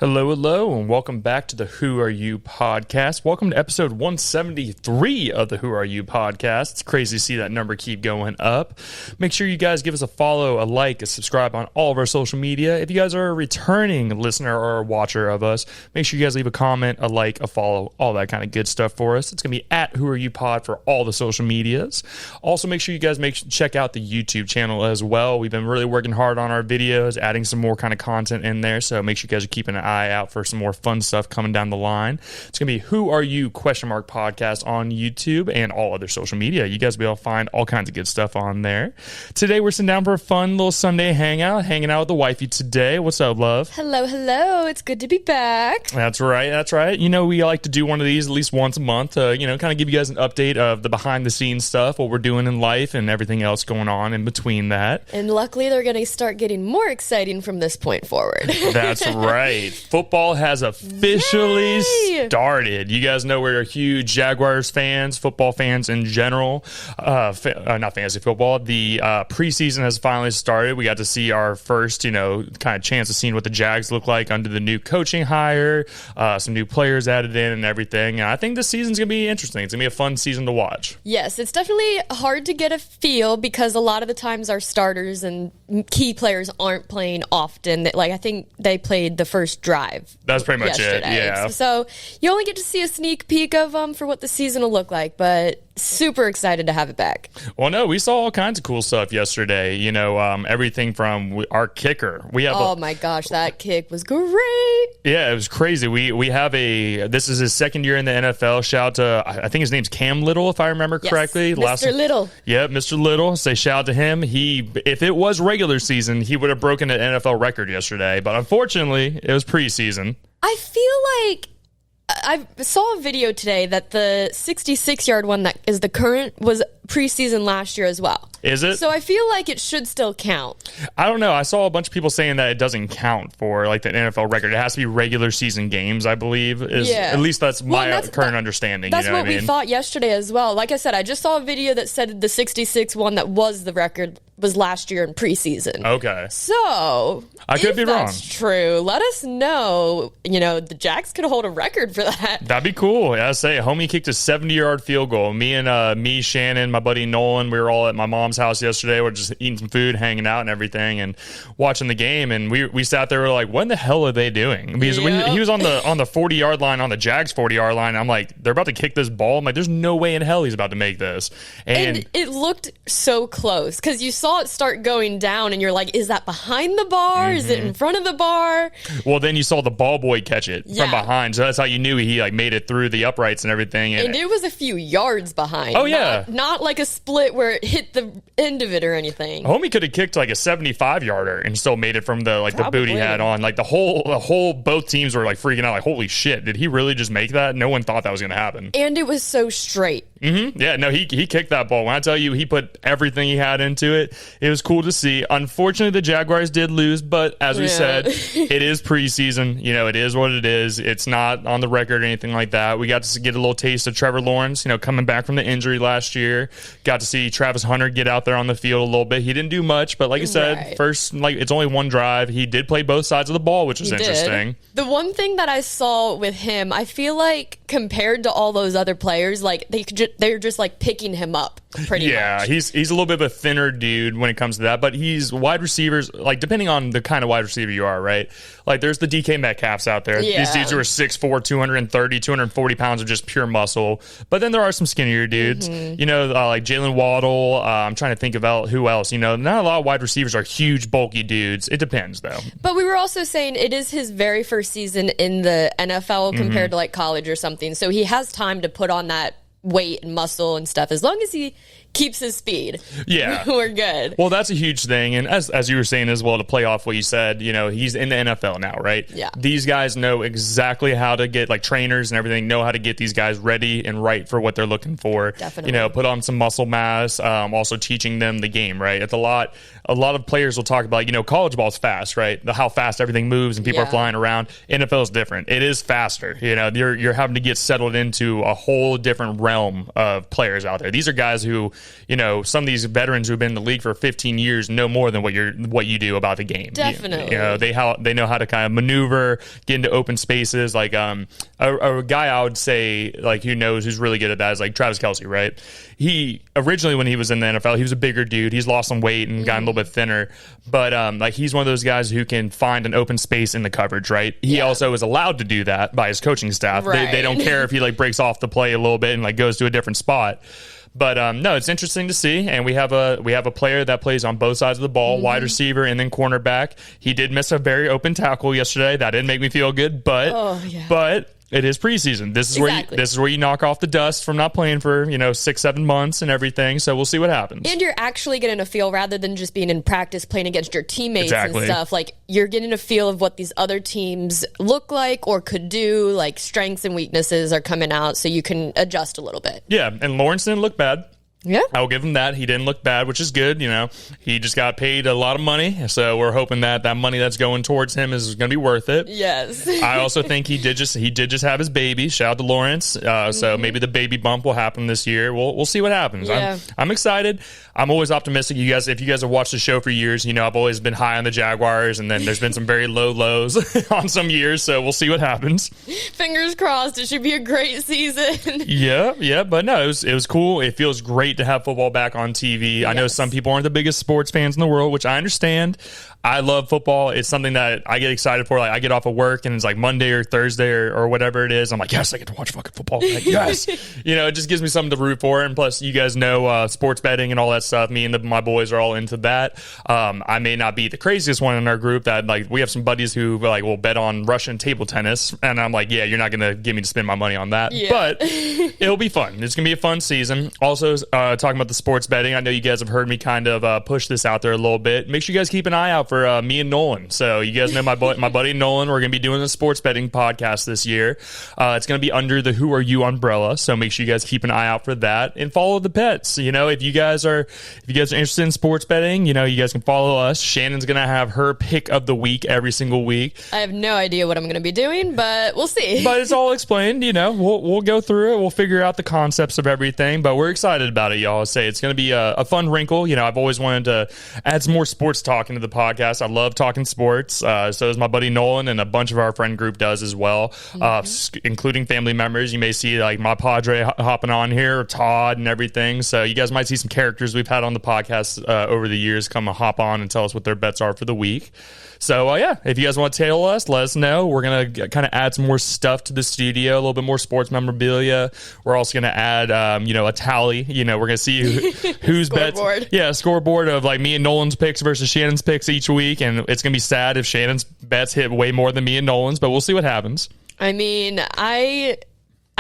Hello, and welcome back to the Who Are You podcast. Welcome to episode 173 of the Who Are You podcast. It's crazy to see that number keep going up. Make sure you guys give us a follow, a like, a subscribe on all of our social media. If you guys are a returning listener or a watcher of us, make sure you guys leave a comment, a like, a follow, all that kind of good stuff for us. It's going to be at Who Are You Pod for all the social medias. Also, make sure you guys check out the YouTube channel as well. We've been really working hard on our videos, adding some more kind of content in there, so make sure you guys are keeping an eye out for some more fun stuff coming down the line. It's gonna be Who Are You podcast on YouTube and all other social media. You guys will be able to find all kinds of good stuff on there. Today we're sitting down for a fun little Sunday hangout, hanging out with the wifey today. What's up, love? Hello. It's good to be back. That's right. You know, we like to do one of these at least once a month to, kind of give you guys an update of the behind the scenes stuff, what we're doing in life and everything else going on in between that. And luckily they're gonna start getting more exciting from this point forward. That's right. Football has officially started. You guys know we're huge Jaguars fans, football fans in general. Not fantasy football. The preseason has finally started. We got to see our first, kind of chance of seeing what the Jags look like under the new coaching hire, some new players added in and everything. I think this season's going to be interesting. It's going to be a fun season to watch. Yes, it's definitely hard to get a feel because a lot of the times our starters and key players aren't playing often. Like, I think they played the first drive. That's pretty much yesterday. it, yeah. So you only get to see a sneak peek of for what the season will look like, but super excited to have it back. Well, no, we saw all kinds of cool stuff yesterday. Everything from our kicker. My gosh, that kick was great. Yeah, it was crazy. This is his second year in the NFL. Shout out to, I think his name's Cam Little, if I remember correctly. Mr. Little. Yeah, Mr. Little. Say shout out to him. If it was regular season, he would have broken an NFL record yesterday. But unfortunately, it was preseason. I feel like I saw a video today that the 66-yard one that is the current was preseason last year as well. Is it? So I feel like it should still count. I don't know. I saw a bunch of people saying that it doesn't count for like the NFL record. It has to be regular season games, I believe. At least that's my current understanding. That's what we thought yesterday as well. Like I said, I just saw a video that said the 66 one that was the record was last year in preseason. Okay. So I could be wrong. That's true. Let us know. The Jags could hold a record for that. That'd be cool. Yeah, I say, homie kicked a 70-yard field goal. Me, Shannon, my buddy Nolan, we were all at my mom's house yesterday. We're just eating some food, hanging out and everything, and watching the game. And we sat there, we were like, what in the hell are they doing? Because he was on the 40-yard line, on the Jags 40-yard line. I'm like, they're about to kick this ball. I'm like, there's no way in hell he's about to make this. And it looked so close because you saw it start going down, and you're like, is that behind the bar? Mm-hmm. Is it in front of the bar? Well, then you saw the ball boy catch it from behind. So that's how you knew he made it through the uprights and everything. And it was a few yards behind. Oh, yeah. Not like a split where it hit the end of it or anything. Homie could have kicked like a 75-yarder and still made it from the boot he had on. Like the whole both teams were like freaking out, like, holy shit, did he really just make that? No one thought that was going to happen. And it was so straight. Mm-hmm. Yeah, no, he kicked that ball. When I tell you he put everything he had into it, it was cool to see. Unfortunately, the Jaguars did lose, but as we said, it is preseason. It is what it is. It's not on the record or anything like that. We got to get a little taste of Trevor Lawrence, coming back from the injury last year. Got to see Travis Hunter get out there on the field a little bit. He didn't do much, but like I said, first, it's only one drive. He did play both sides of the ball, which was interesting. The one thing that I saw with him, I feel like compared to all those other players, like they're just like picking him up pretty much. Yeah, he's a little bit of a thinner dude when it comes to that, but he's wide receivers, like depending on the kind of wide receiver you are, right? Like there's the DK Metcalfs out there. Yeah. These dudes who are 6'4", 230, 240 pounds of just pure muscle. But then there are some skinnier dudes, like Jalen Waddle. I'm trying to think about who else. Not a lot of wide receivers are huge, bulky dudes. It depends, though. But we were also saying it is his very first season in the NFL compared to like college or something. So he has time to put on that weight and muscle and stuff as long as he keeps his speed. Yeah. We're good. Well, that's a huge thing. And as you were saying as well, to play off what you said, he's in the NFL now, right? Yeah. These guys know exactly how to get, like trainers and everything, know how to get these guys ready and right for what they're looking for. Definitely. Put on some muscle mass, also teaching them the game, right? It's a lot of players will talk about, college ball's fast, right? How fast everything moves and people are flying around. NFL is different. It is faster. You're having to get settled into a whole different realm of players out there. These are guys who, some of these veterans who have been in the league for 15 years know more than what you do about the game. Definitely. They know how to kind of maneuver, get into open spaces. Like a guy I would say like who's really good at that is like Travis Kelce, right? He originally, when he was in the NFL, he was a bigger dude. He's lost some weight and gotten a little bit thinner, but like he's one of those guys who can find an open space in the coverage, right? He also is allowed to do that by his coaching staff. Right. They don't care if he like breaks off the play a little bit and like goes to a different spot. But no, it's interesting to see, and we have a player that plays on both sides of the ball, wide receiver and then cornerback. He did miss a very open tackle yesterday. That didn't make me feel good, but it is preseason. This is where you knock off the dust from not playing for 6-7 months and everything. So we'll see what happens. And you're actually getting a feel, rather than just being in practice playing against your teammates and stuff. Like, you're getting a feel of what these other teams look like or could do. Like, strengths and weaknesses are coming out, so you can adjust a little bit. Yeah, and Lawrence didn't look bad. Yeah, I'll give him that. He didn't look bad, which is good. He just got paid a lot of money, so we're hoping that money that's going towards him is going to be worth it. Yes. I also think he did just have his baby. Shout out to Lawrence. So maybe the baby bump will happen this year. We'll see what happens. Yeah. I'm excited. I'm always optimistic. If you guys have watched the show for years, I've always been high on the Jaguars, and then there's been some very low lows on some years. So we'll see what happens. Fingers crossed. It should be a great season. Yeah. But no, it was cool. It feels great to have football back on TV. I know some people aren't the biggest sports fans in the world, which I understand. I love football. It's something that I get excited for. Like, I get off of work and it's like Monday or Thursday or whatever it is. I'm like, yes, I get to watch fucking football. Like, yes. It just gives me something to root for. And plus, you guys know sports betting and all that stuff. Me and my boys are all into that. I may not be the craziest one in our group. That like we have some buddies who like will bet on Russian table tennis, and I'm like, yeah, you're not gonna get me to spend my money on that. Yeah. But it'll be fun. It's gonna be a fun season. Also, talking about the sports betting, I know you guys have heard me kind of push this out there a little bit. Make sure you guys keep an eye out for me and Nolan. So you guys know my buddy Nolan. We're going to be doing a sports betting podcast this year. It's going to be under the Who Are You umbrella. So make sure you guys keep an eye out for that and follow the pets. If you guys are interested in sports betting, you guys can follow us. Shannon's going to have her pick of the week every single week. I have no idea what I'm going to be doing, but we'll see. But it's all explained. We'll go through it. We'll figure out the concepts of everything. But we're excited about it, y'all. It's going to be a fun wrinkle. I've always wanted to add some more sports talk into the podcast. I love talking sports. So does my buddy Nolan, and a bunch of our friend group does as well, including family members. You may see like my Padre hopping on here, Todd, and everything. So you guys might see some characters we've had on the podcast over the years come hop on and tell us what their bets are for the week. So, if you guys want to tail us, let us know. We're going to kind of add some more stuff to the studio, a little bit more sports memorabilia. We're also going to add, a tally. We're going to see who's bets. Yeah, a scoreboard of like me and Nolan's picks versus Shannon's picks each week. And it's going to be sad if Shannon's bets hit way more than me and Nolan's, but we'll see what happens. I mean, I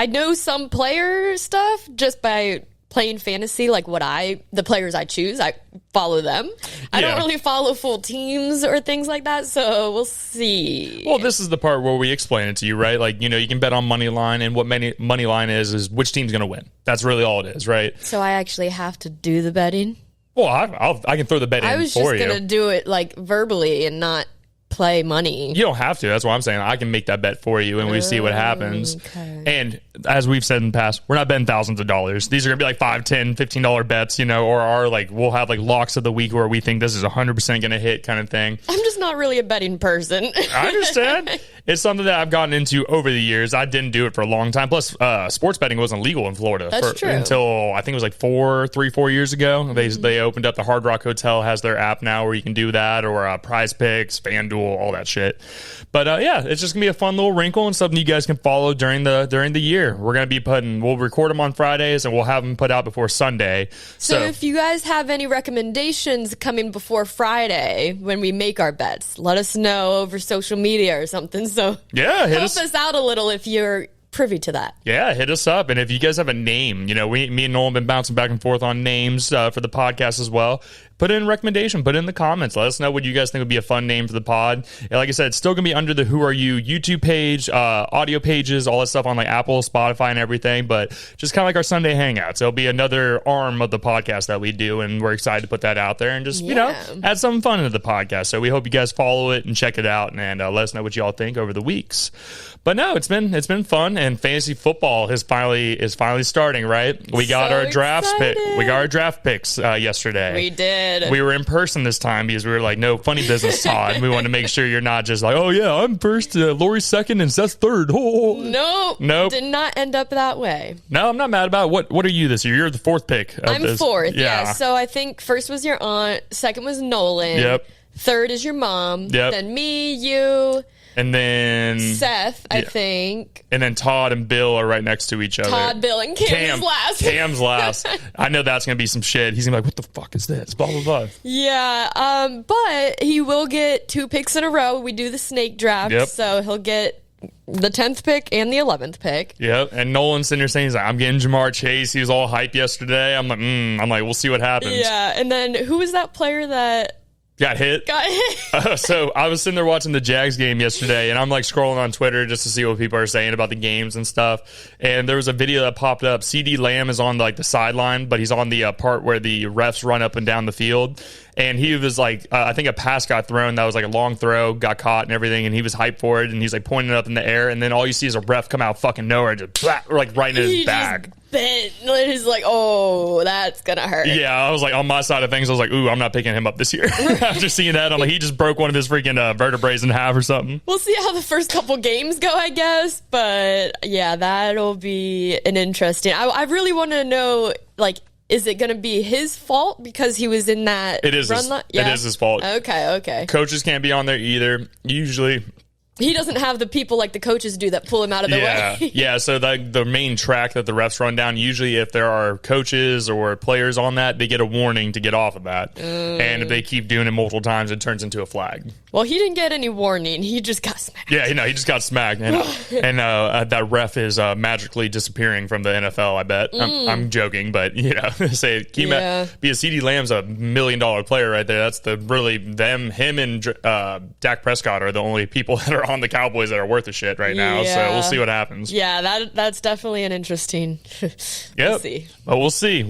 know some player stuff just by playing fantasy, like the players I choose, I follow them. I don't really follow full teams or things like that, so we'll see. Well, this is the part where we explain it to you, right? Like, you can bet on money line, and what money line is which team's going to win. That's really all it is, right? So I actually have to do the betting? Well, I can throw the bet in for you. I was just going to do it like verbally and not play money. You don't have to. That's what I'm saying. I can make that bet for you and we see what happens. Okay. And as we've said in the past, we're not betting thousands of dollars. These are going to be like $5, $10, $15 bets, or are like, we'll have like locks of the week where we think this is 100% going to hit kind of thing. I'm just not really a betting person. I understand. It's something that I've gotten into over the years. I didn't do it for a long time. Plus, sports betting wasn't legal in Florida until I think it was like 4 years ago. They opened up the Hard Rock Hotel has their app now where you can do that, or Prize Picks, FanDuel, all that shit. But it's just gonna be a fun little wrinkle and something you guys can follow during the year. We're gonna be we'll record them on Fridays and we'll have them put out before Sunday. So if you guys have any recommendations coming before Friday when we make our bets, let us know over social media or something. So help us out a little if you're privy to that. Yeah, hit us up. And if you guys have a name, me and Nolan have been bouncing back and forth on names for the podcast as well. put in a recommendation, put it in the comments. Let us know what you guys think would be a fun name for the pod. And like I said, it's still going to be under the Who Are You YouTube page, audio pages, all that stuff on like Apple, Spotify, and everything. But just kind of like our Sunday hangouts. It'll be another arm of the podcast that we do, and we're excited to put that out there and just, add some fun into the podcast. So we hope you guys follow it and check it out, and let us know what y'all think over the weeks. But no, it's been fun, and fantasy football is finally starting, right? We got our draft picks yesterday. We did. We were in person this time because we were like, no funny business, Todd. We wanted to make sure you're not just like, oh yeah, I'm first, Lori's second, and Seth's third. Nope. Did not end up that way. No, I'm not mad about it. What are you this year? You're the fourth pick. I'm fourth. Yeah. So I think first was your aunt, second was Nolan. Yep. Third is your mom. Yep. Then me, you. And then Seth, I think. And then Todd and Bill are right next to each other. Todd, Bill, and Cam is last. Cam's last. I know that's going to be some shit. He's going to be like, what the fuck is this? Blah, blah, blah. Yeah, but he will get 2 picks in a row. We do the snake draft, so he'll get the 10th pick and the 11th pick. Yep, and Nolan's sitting there saying, he's like, I'm getting Jamar Chase. He was all hype yesterday. I'm like, we'll see what happens. Yeah, and then who was that player that... Got hit. So I was sitting there watching the Jags game yesterday, and I'm like scrolling on Twitter just to see what people are saying about the games and stuff. And there was a video that popped up. CD Lamb is on like the sideline, but he's on the part where the refs run up and down the field. And he was like, I think a pass got thrown that was like a long throw, got caught and everything, and he was hyped for it, and he's like pointing it up in the air, and then all you see is a ref come out fucking nowhere, just like right in his bag. He's like, oh, that's gonna hurt. Yeah, I was like, on my side of things, I was like, ooh, I'm not picking him up this year. After seeing that, I'm like, he just broke one of his freaking vertebrae in half or something. We'll see how the first couple games go, I guess. But yeah, that'll be an interesting. I really want to know, like, is it going to be his fault because he was in that run? It is his fault. Okay. Coaches can't be on there either. Usually... He doesn't have the people like the coaches do that pull him out of the way. Yeah, so the main track that the refs run down, usually if there are coaches or players on that, they get a warning to get off of that. And if they keep doing it multiple times, it turns into a flag. Well, he didn't get any warning. He just got smacked. Yeah, he just got smacked. And that ref is magically disappearing from the NFL, I bet. I'm joking, but, say, be a CD Lamb's $1 million player right there. That's him and Dak Prescott are the only people that are on the Cowboys that are worth a shit right now. So we'll see what happens. Yeah, that's definitely an interesting. We'll see. But we'll see.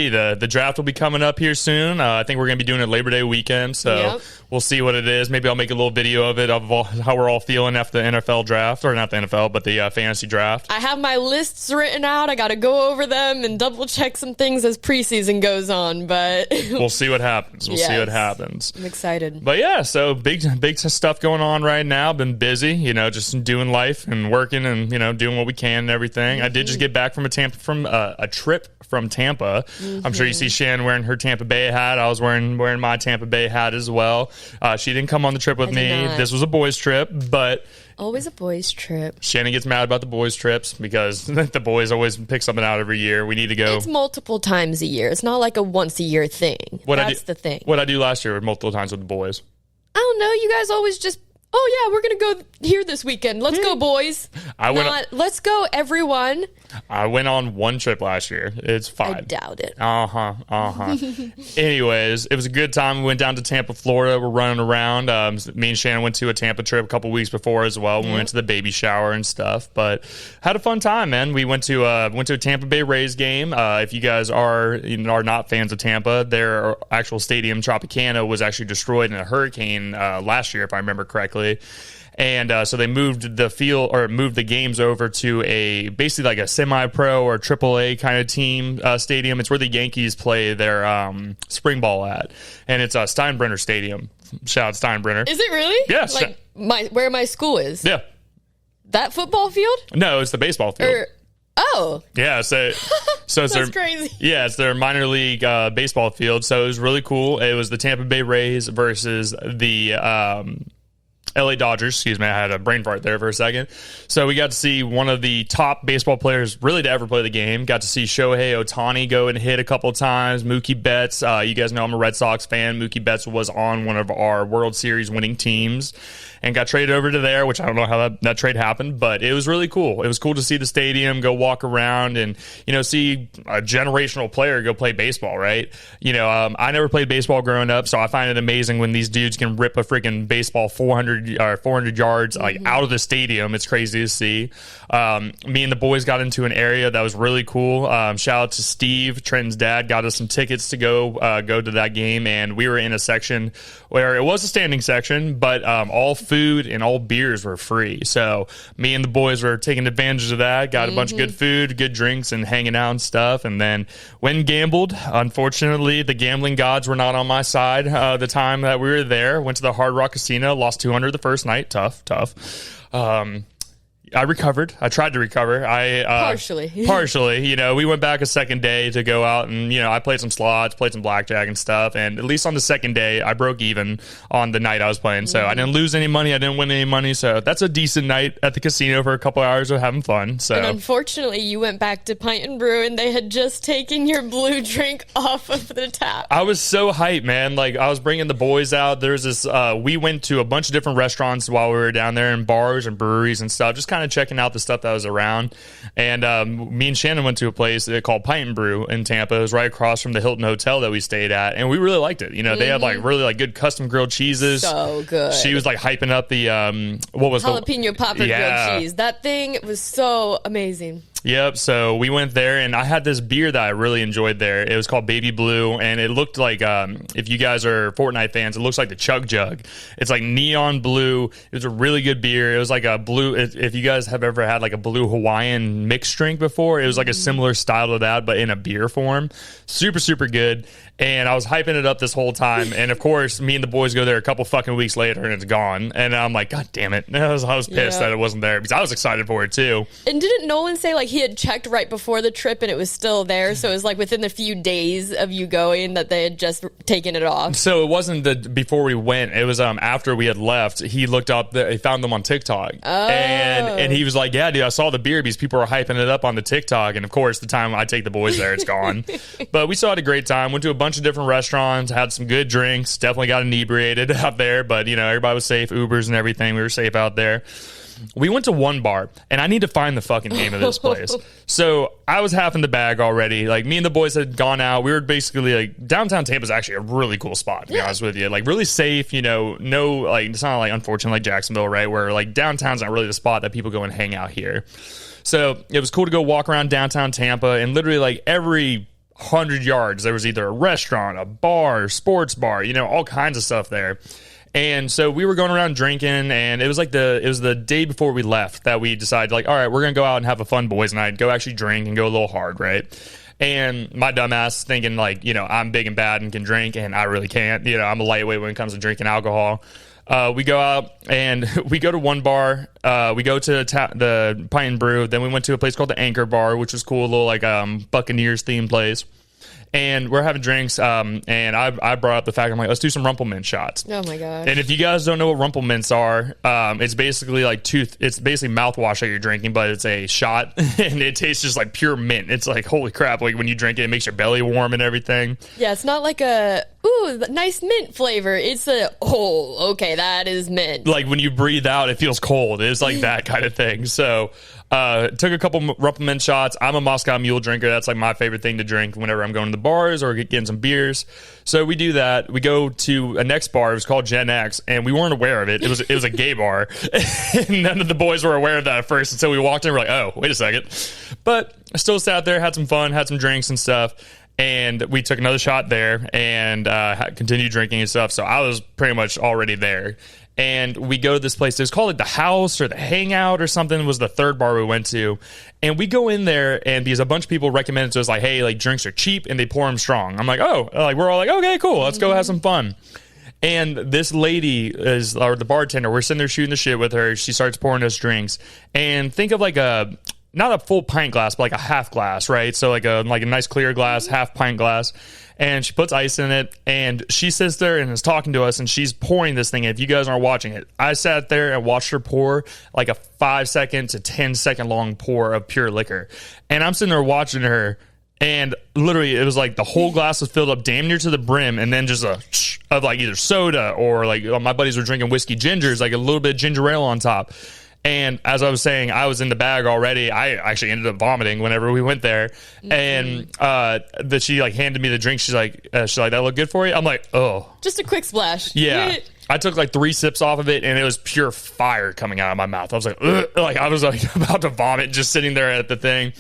The draft will be coming up here soon. I think we're going to be doing it Labor Day weekend. So we'll see what it is. Maybe I'll make a little video of it of how we're all feeling after the NFL draft, or not the NFL, but the fantasy draft. I have my lists written out. I got to go over them and double check some things as preseason goes on. But we'll see what happens. We'll see what happens. I'm excited. But yeah, so big stuff going on right now. Been busy, just doing life and working and doing what we can and everything. I did just get back from a trip from Tampa. I'm sure you see Shan wearing her Tampa Bay hat. I was wearing my Tampa Bay hat as well. She didn't come on the trip with me. This was a boys' trip, but always a boys' trip. Shannon gets mad about the boys' trips because the boys always pick something out every year. We need to go. It's multiple times a year. It's not like a once a year thing. That's the thing. What I do last year multiple times with the boys. I don't know. You guys always just, oh yeah, we're going to go here this weekend. Let's go, boys. Let's go, everyone. I went on one trip last year. It's fine. I doubt it. Anyways, it was a good time. We went down to Tampa, Florida. We're running around. Me and Shannon went to a Tampa trip a couple weeks before as well. We went to the baby shower and stuff, but had a fun time, man. We went to a Tampa Bay Rays game. If you guys are not fans of Tampa, their actual stadium, Tropicana, was actually destroyed in a hurricane last year, if I remember correctly. And so they moved the games over to basically like a semi-pro or AAA kind of team stadium. It's where the Yankees play their spring ball at, and it's Steinbrenner Stadium. Shout out Steinbrenner. Is it really? Yes. Like where my school is. Yeah. That football field? No, it's the baseball field. Yeah, so it's that's crazy. Yeah, it's their minor league baseball field. So it was really cool. It was the Tampa Bay Rays versus the LA Dodgers, excuse me, I had a brain fart there for a second. So we got to see one of the top baseball players really to ever play the game. Got to see Shohei Ohtani go and hit a couple times. Mookie Betts, you guys know I'm a Red Sox fan. Mookie Betts was on one of our World Series winning teams and got traded over to there, which I don't know how that trade happened, but it was really cool. It was cool to see the stadium, go walk around and, see a generational player go play baseball, right? I never played baseball growing up, so I find it amazing when these dudes can rip a freaking baseball 400 yards out of the stadium. It's crazy to see. Me and the boys got into an area that was really cool. Shout out to Steve, Trenton's dad, got us some tickets to go to that game, and we were in a section where it was a standing section, but all food and all beers were free. So me and the boys were taking advantage of that, got a bunch of good food, good drinks, and hanging out and stuff. And then went and gambled. Unfortunately, the gambling gods were not on my side the time that we were there. Went to the Hard Rock Casino, lost 200 the first night. Tough. I recovered. I tried to recover. Partially. We went back a second day to go out and, I played some slots, played some blackjack and stuff. And at least on the second day, I broke even on the night I was playing. So I didn't lose any money. I didn't win any money. So that's a decent night at the casino for a couple hours of having fun. So, and unfortunately, you went back to Pint and Brew and they had just taken your blue drink off of the tap. I was so hyped, man. Like, I was bringing the boys out. There's this, we went to a bunch of different restaurants while we were down there and bars and breweries and stuff, just kind of checking out the stuff that was around. And me and Shannon went to a place called Pint and Brew in Tampa. It was right across from the Hilton Hotel that we stayed at, and we really liked it. They had really good custom grilled cheeses. So good. She was hyping up the jalapeno popper grilled cheese. That thing was so amazing. Yep. So we went there, and I had this beer that I really enjoyed there. It was called Baby Blue, and it looked like, if you guys are Fortnite fans, it looks like the Chug Jug. It's like neon blue. It was a really good beer. It was like a blue. If you guys have ever had a blue Hawaiian mixed drink before, it was like a similar style to that, but in a beer form. Super, super good. And I was hyping it up this whole time. And of course, me and the boys go there a couple fucking weeks later, and it's gone. And I'm like, God damn it. I was pissed that it wasn't there because I was excited for it too. And didn't Nolan say he had checked right before the trip and it was still there? So it was within the few days of you going that they had just taken it off. So it wasn't before we went. It was after we had left. He looked up, he found them on TikTok. Oh. And he was like, yeah, dude, I saw the beer because people were hyping it up on the TikTok. And of course, the time I take the boys there, it's gone. But we still had a great time. Went to a bunch of different restaurants, had some good drinks, definitely got inebriated out there, but everybody was safe, Ubers and everything, we were safe out there. We went to one bar, and I need to find the fucking name of this place. So I was half in the bag already. Me and the boys had gone out. We were basically downtown Tampa is actually a really cool spot, to be honest with you. really safe, no, it's not unfortunate like Jacksonville, right? Where downtown's not really the spot that people go and hang out here. So it was cool to go walk around downtown Tampa, and literally every 100 yards there was either a restaurant, a bar, sports bar, all kinds of stuff there. And so we were going around drinking, and it was the day before we left that we decided all right, we're gonna go out and have a fun boys night, go actually drink and go a little hard, right? And my dumbass thinking I'm big and bad and can drink, and I really can't. I'm a lightweight when it comes to drinking alcohol. We go out and we go to one bar. We go to the Pint and Brew. Then we went to a place called the Anchor Bar, which was cool, a little Buccaneers themed place. And we're having drinks, and I brought up the fact, I'm like, let's do some Rumplemint shots. Oh my gosh. And if you guys don't know what Rumplemints are, it's basically it's basically mouthwash that you're drinking, but it's a shot, and it tastes just like pure mint. It's holy crap, when you drink it, it makes your belly warm and everything. Yeah, it's not like a, ooh, nice mint flavor. It's okay, that is mint. When you breathe out, it feels cold. It's that kind of thing. So took a couple Rumplemint shots. I'm a Moscow Mule drinker. That's my favorite thing to drink whenever I'm going to the bars or getting some beers. So we do that. We go to a next bar. It was called Gen X, and we weren't aware of it. It was a gay bar. And none of the boys were aware of that at first until we walked in. We're like, oh, wait a second. But I still sat there, had some fun, had some drinks and stuff. And we took another shot there and continued drinking and stuff. So I was pretty much already there. And we go to this place. It was called the House or the Hangout or something. It was the third bar we went to. And we go in there, and because a bunch of people recommended to us, hey, drinks are cheap and they pour them strong. I'm like, oh, we're all okay, cool. Let's go have some fun. And this lady or the bartender. We're sitting there shooting the shit with her. She starts pouring us drinks. And think of a not a full pint glass, but like a half glass, right? So like a nice clear glass, half pint glass. And she puts ice in it, and she sits there and is talking to us, and she's pouring this thing. If you guys aren't watching it, I sat there and watched her pour like a 5-second to 10-second long pour of pure liquor. And I'm sitting there watching her, and literally it was like the whole glass was filled up damn near to the brim, and then just a of like either soda or like my buddies were drinking whiskey gingers, like a little bit of ginger ale on top. And as I was saying, I was in the bag already. I actually ended up vomiting whenever we went there. And that she like handed me the drink. She's like, that look good for you? I'm like, oh. Just a quick splash. Yeah. I took like 3 sips off of it, and it was pure fire coming out of my mouth. I was like, ugh. Like I was like about to vomit just sitting there at the thing.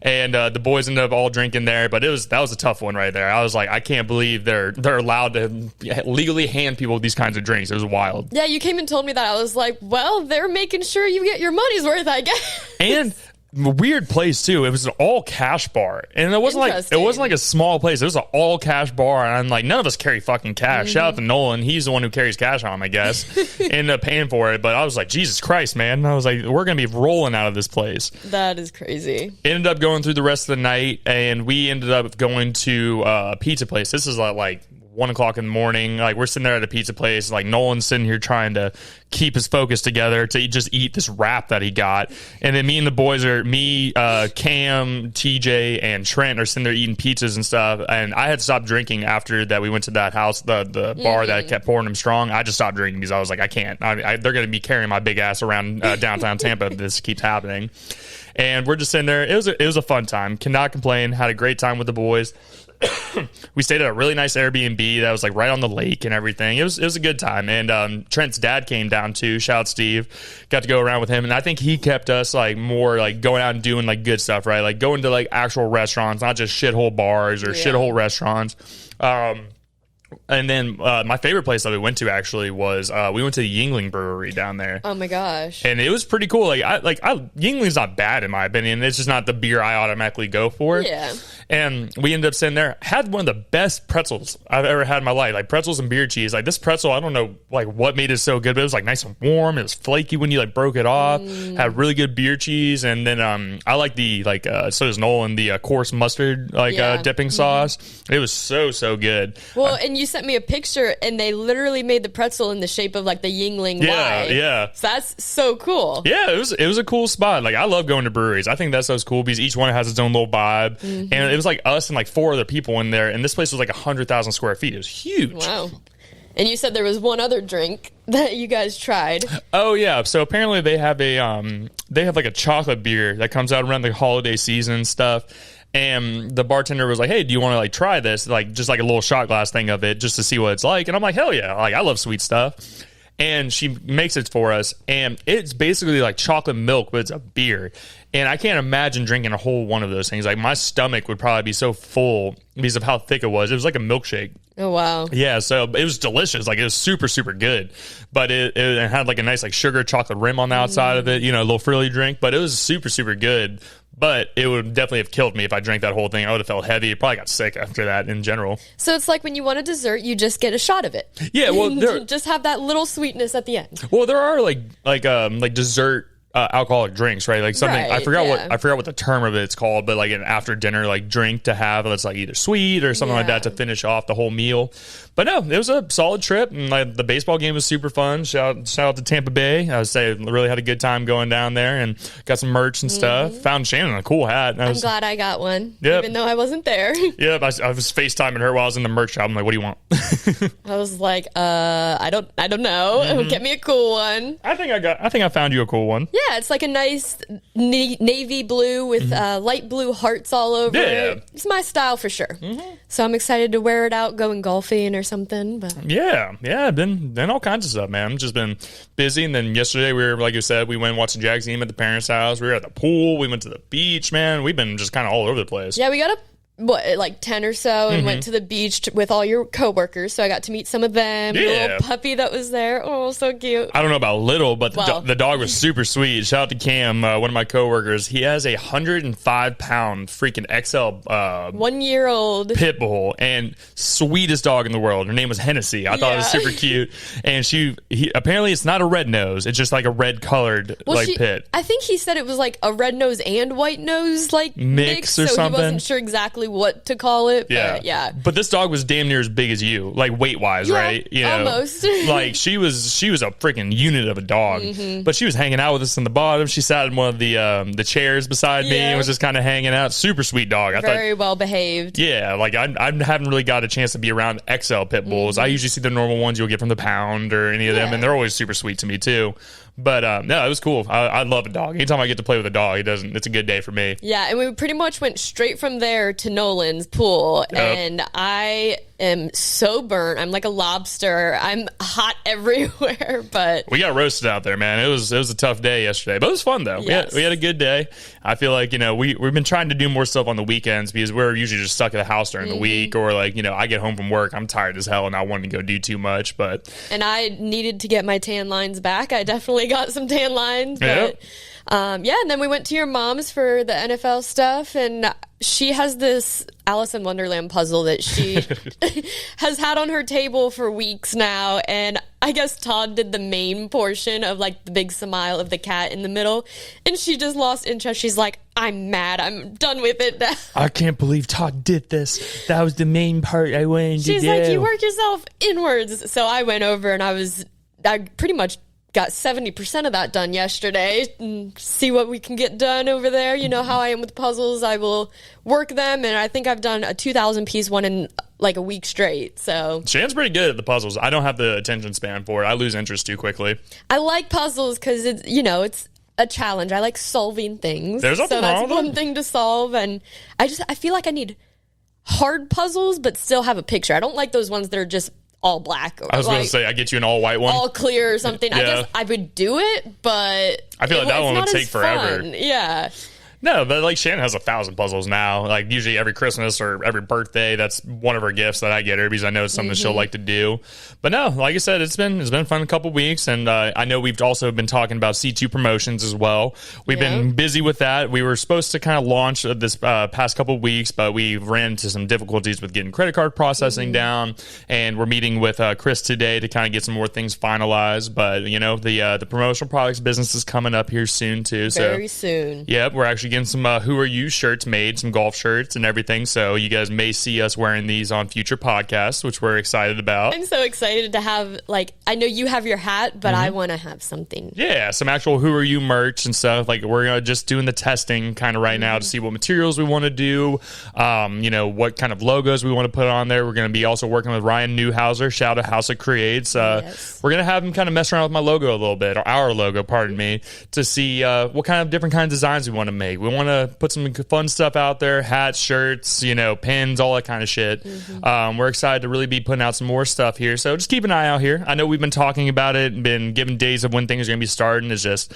And the boys ended up all drinking there, but that was a tough one right there. I was like, I can't believe they're allowed to legally hand people these kinds of drinks. It was wild. Yeah, you came and told me that. I was like, well, they're making sure you get your money's worth, I guess. And weird place too. It was an all cash bar, and it wasn't like a small place. It was an all cash bar, and I'm like, none of us carry fucking cash. Shout out to Nolan, he's the one who carries cash on him, I guess. Ended up paying for it, but I was like, Jesus Christ, man! I was like, we're gonna be rolling out of this place. That is crazy. Ended up going through the rest of the night, and we ended up going to a pizza place. This is like 1 o'clock in the morning. Like we're sitting there at a pizza place. Like Nolan's sitting here trying to keep his focus together to just eat this wrap that he got. And then me and the boys Cam, TJ, and Trent are sitting there eating pizzas and stuff. And I had stopped drinking after that. We went to that house, the bar that kept pouring them strong. I just stopped drinking because I was like, I can't. They're going to be carrying my big ass around downtown Tampa if this keeps happening. And we're just sitting there. It was a fun time. Cannot complain. Had a great time with the boys. We stayed at a really nice Airbnb that was like right on the lake and everything. It was a good time. And Trent's dad came down too. Shout out Steve. Got to go around with him, and I think he kept us like more like going out and doing like good stuff, right? Like going to like actual restaurants, not just shithole bars or shithole restaurants. And then my favorite place that we went to actually was we went to the Yuengling Brewery down there. Oh my gosh! And it was pretty cool. Yuengling's not bad in my opinion. It's just not the beer I automatically go for. Yeah. And we ended up sitting there, had one of the best pretzels I've ever had in my life, like pretzels and beer cheese. Like this pretzel, I don't know like what made it so good, but it was like nice and warm. It was flaky when you like broke it off. Had really good beer cheese, and then I like the so does Nolan, the coarse mustard dipping sauce. It was so good. Well, and you sent me a picture, and they literally made the pretzel in the shape of like the Yuengling Y. Yeah. So that's so cool. Yeah, it was a cool spot. Like I love going to breweries. I think that's so cool because each one has its own little vibe. And it was like us and like 4 other people in there, and this place was like 100,000 square feet. It was huge. Wow. And you said there was one other drink that you guys tried. Oh yeah. So apparently they have like a chocolate beer that comes out around the holiday season and stuff. And the bartender was like, hey, do you want to like try this? Like just like a little shot glass thing of it just to see what it's like. And I'm like, hell yeah. Like I love sweet stuff. And she makes it for us, and it's basically like chocolate milk, but it's a beer. And I can't imagine drinking a whole one of those things. Like my stomach would probably be so full because of how thick it was. It was like a milkshake. Oh wow. Yeah, so it was delicious. Like it was super good. But it had like a nice like sugar chocolate rim on the outside of it, you know, a little frilly drink. But it was super good. But it would definitely have killed me if I drank that whole thing. I would have felt heavy. Probably got sick after that in general. So it's like when you want a dessert, you just get a shot of it. Yeah, well, just have that little sweetness at the end. Well, there are like dessert alcoholic drinks, right? Like something I forgot what the term of it's called, but like an after dinner like drink to have that's like either sweet or something like that to finish off the whole meal. But no, it was a solid trip, and like the baseball game was super fun. Shout out to Tampa Bay. I would say really had a good time going down there and got some merch and stuff. Found Shannon a cool hat. I'm glad I got one, yep. Even though I wasn't there. Yep, I was FaceTiming her while I was in the merch shop. I'm like, what do you want? I was like, I don't know. Get me a cool one. I think I found you a cool one. Yeah, it's like a nice navy blue with light blue hearts all over it. It's my style for sure. So I'm excited to wear it out going golfing or something. But yeah, been all kinds of stuff, man. Just been busy. And then yesterday we were, like you said, we went and watched the Jags game at the parents' house. We were at the pool. We went to the beach, man. We've been just kind of all over the place. Yeah, we got like 10 or so, and went to the beach with all your coworkers. So I got to meet some of them. Yeah. The little puppy that was there. Oh, so cute. I don't know about little, but the dog was super sweet. Shout out to Cam, one of my coworkers. He has a 105-pound freaking XL 1-year-old pit bull, and sweetest dog in the world. Her name was Hennessy. I thought it was super cute. And apparently it's not a red nose. It's just like a red colored pit. I think he said it was like a red nose and white nose like mix or so something. He wasn't sure exactly what to call it. But yeah. But this dog was damn near as big as you, like weight wise, right? You know, almost. Like she was a freaking unit of a dog. But she was hanging out with us in the bottom. She sat in one of the chairs beside me and was just kind of hanging out. Super sweet dog. I Very well behaved. Yeah, like I haven't really got a chance to be around XL pit bulls. I usually see the normal ones you'll get from the pound or any of them, and they're always super sweet to me too. But no, it was cool. I love a dog. Anytime I get to play with a dog, it's a good day for me. Yeah, and we pretty much went straight from there to Nolan's pool, and I am so burnt. I'm like a lobster. I'm hot everywhere, but we got roasted out there, man. It was a tough day yesterday, but it was fun though. Yes. We had a good day. I feel like we've been trying to do more stuff on the weekends because we're usually just stuck at the house during the week, or I get home from work, I'm tired as hell and I wanted to go do too much. And I needed to get my tan lines back. I definitely got some tan lines, but and then we went to your mom's for the NFL stuff, and she has this Alice in Wonderland puzzle that she has had on her table for weeks now, and I guess Todd did the main portion of like the big smile of the cat in the middle, and she just lost interest. She's like, I'm mad. I'm done with it now. I can't believe Todd did this. That was the main part I wanted to do. She's like, you work yourself inwards. So I went over and I pretty much got 70% of that done yesterday, and see what we can get done over there. You know how I am with puzzles. I will work them, and I think I've done a 2,000 piece one in like a week straight. So Shan's pretty good at the puzzles. I don't have the attention span for it. I lose interest too quickly. I like puzzles because it's a challenge. I like solving things. There's nothing wrong with that's one thing to solve, and I feel like I need hard puzzles but still have a picture. I don't like those ones that are just all black. I was going to say, I get you an all white one. All clear or something. I guess I would do it, but I feel like that one would take forever. Fun. Yeah. No, but like Shannon has 1,000 puzzles now. Like usually every Christmas or every birthday, that's one of her gifts that I get her because I know it's something she'll like to do. But no, like I said, it's been fun a couple weeks, and I know we've also been talking about C2 promotions as well. We've been busy with that. We were supposed to kind of launch this past couple weeks, but we ran into some difficulties with getting credit card processing down, and we're meeting with Chris today to kind of get some more things finalized. But the promotional products business is coming up here soon too. Very soon. Yep, we're actually getting some Who Are You shirts made, some golf shirts and everything. So you guys may see us wearing these on future podcasts, which we're excited about. I'm so excited to have, I know you have your hat, but I want to have something. Yeah, some actual Who Are You merch and stuff. Like we're just doing the testing kind of right now to see what materials we want to do, what kind of logos we want to put on there. We're going to be also working with Ryan Newhouser, shout out House of Creates. We're going to have him kind of mess around with my logo a little bit, or our logo, pardon me, to see what kind of different kinds of designs we want to make. We want to put some fun stuff out there, hats, shirts, pins, all that kind of shit. We're excited to really be putting out some more stuff here, so just keep an eye out here. I know we've been talking about it and been given days of when things are going to be starting. It's just,